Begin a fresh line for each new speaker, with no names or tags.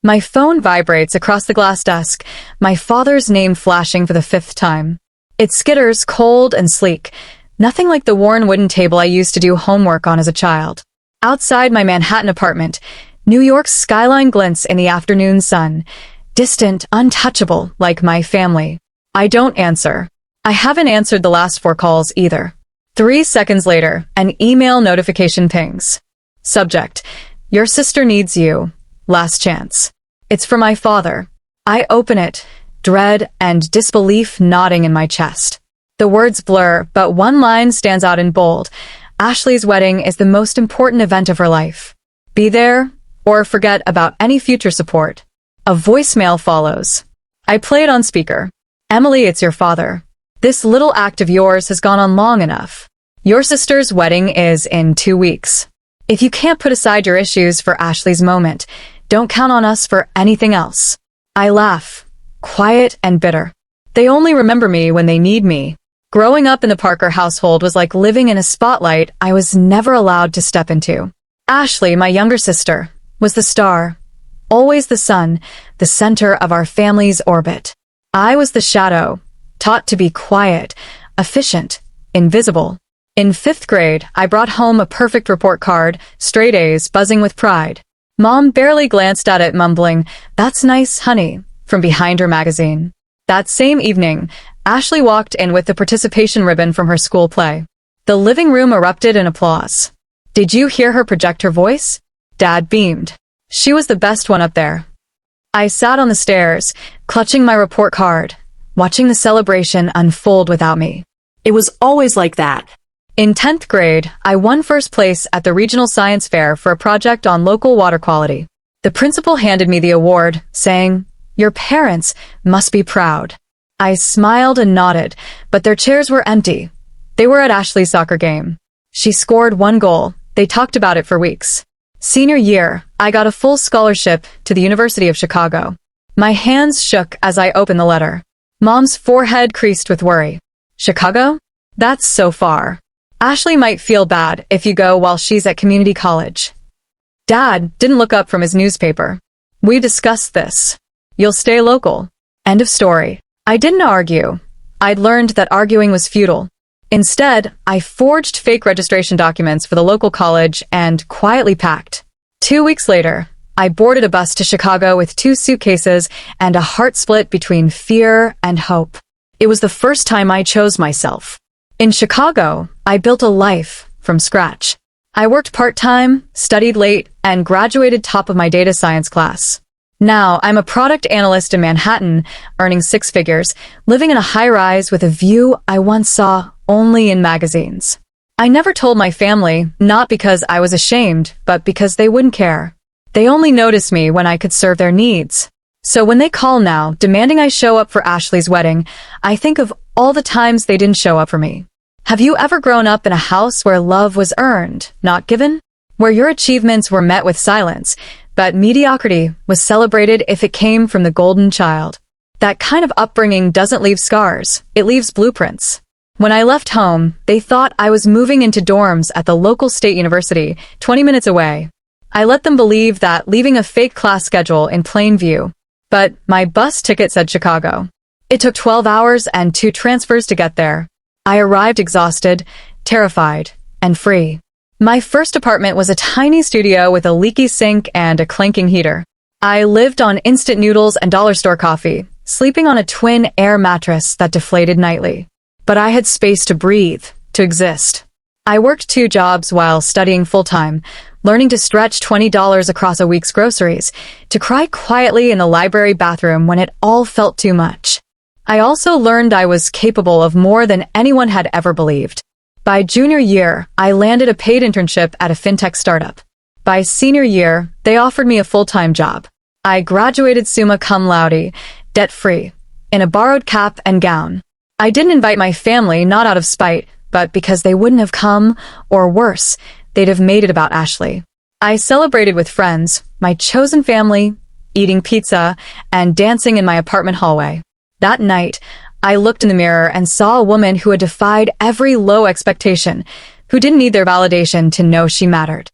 My phone vibrates across the glass desk, my father's name flashing for the 5th time. It skitters, cold and sleek, nothing like the worn wooden table I used to do homework on as a child. Outside my Manhattan apartment, New York's skyline glints in the afternoon sun, distant, untouchable, like my family. I don't answer. I haven't answered the last 4 calls either. 3 seconds later, an email notification pings. Subject: Your sister needs you. Last chance. It's from my father. I open it, dread and disbelief knotting in my chest. The words blur, but one line stands out in bold. Ashley's wedding is the most important event of her life. Be there, or forget about any future support. A voicemail follows. I play it on speaker. Emily, it's your father. This little act of yours has gone on long enough. Your sister's wedding is in 2 weeks. If you can't put aside your issues for Ashley's moment, don't count on us for anything else. I laugh, quiet and bitter. They only remember me when they need me. Growing up in the Parker household was like living in a spotlight I was never allowed to step into. Ashley, my younger sister, was the star, always the sun, the center of our family's orbit. I was the shadow, taught to be quiet, efficient, invisible. In 5th grade, I brought home a perfect report card, straight A's, buzzing with pride. Mom barely glanced at it, mumbling, "That's nice, honey," from behind her magazine. That same evening, Ashley walked in with the participation ribbon from her school play. The living room erupted in applause. Did you hear her project her voice? Dad beamed. She was the best one up there. I sat on the stairs, clutching my report card, watching the celebration unfold without me.
It was always like that.
In 10th grade, I won 1st place at the regional science fair for a project on local water quality. The principal handed me the award, saying, "Your parents must be proud." I smiled and nodded, but their chairs were empty. They were at Ashley's soccer game. She scored 1 goal. They talked about it for weeks. Senior year, I got a full scholarship to the University of Chicago. My hands shook as I opened the letter. Mom's forehead creased with worry. Chicago? That's so far. Ashley might feel bad if you go while she's at community college. Dad didn't look up from his newspaper. We discussed this. You'll stay local. End of story. I didn't argue. I'd learned that arguing was futile. Instead, I forged fake registration documents for the local college and quietly packed. 2 weeks later, I boarded a bus to Chicago with 2 suitcases and a heart split between fear and hope. It was the first time I chose myself. In Chicago, I built a life from scratch. I worked part-time, studied late, and graduated top of my data science class. Now, I'm a product analyst in Manhattan, earning 6 figures, living in a high-rise with a view I once saw only in magazines. I never told my family, not because I was ashamed, but because they wouldn't care. They only noticed me when I could serve their needs. So when they call now, demanding I show up for Ashley's wedding, I think of all the times they didn't show up for me. Have you ever grown up in a house where love was earned, not given? Where your achievements were met with silence, but mediocrity was celebrated if it came from the golden child? That kind of upbringing doesn't leave scars, it leaves blueprints. When I left home, they thought I was moving into dorms at the local state university, 20 minutes away. I let them believe that, leaving a fake class schedule in plain view. But my bus ticket said Chicago. It took 12 hours and 2 transfers to get there. I arrived exhausted, terrified, and free. My first apartment was a tiny studio with a leaky sink and a clanking heater. I lived on instant noodles and dollar store coffee, sleeping on a twin air mattress that deflated nightly. But I had space to breathe, to exist. I worked 2 jobs while studying full-time, learning to stretch $20 across a week's groceries, to cry quietly in the library bathroom when it all felt too much. I also learned I was capable of more than anyone had ever believed. By junior year, I landed a paid internship at a fintech startup. By senior year, they offered me a full-time job. I graduated summa cum laude, debt-free, in a borrowed cap and gown. I didn't invite my family, not out of spite, but because they wouldn't have come, or worse, they'd have made it about Ashley. I celebrated with friends, my chosen family, eating pizza, and dancing in my apartment hallway. That night, I looked in the mirror and saw a woman who had defied every low expectation, who didn't need their validation to know she mattered.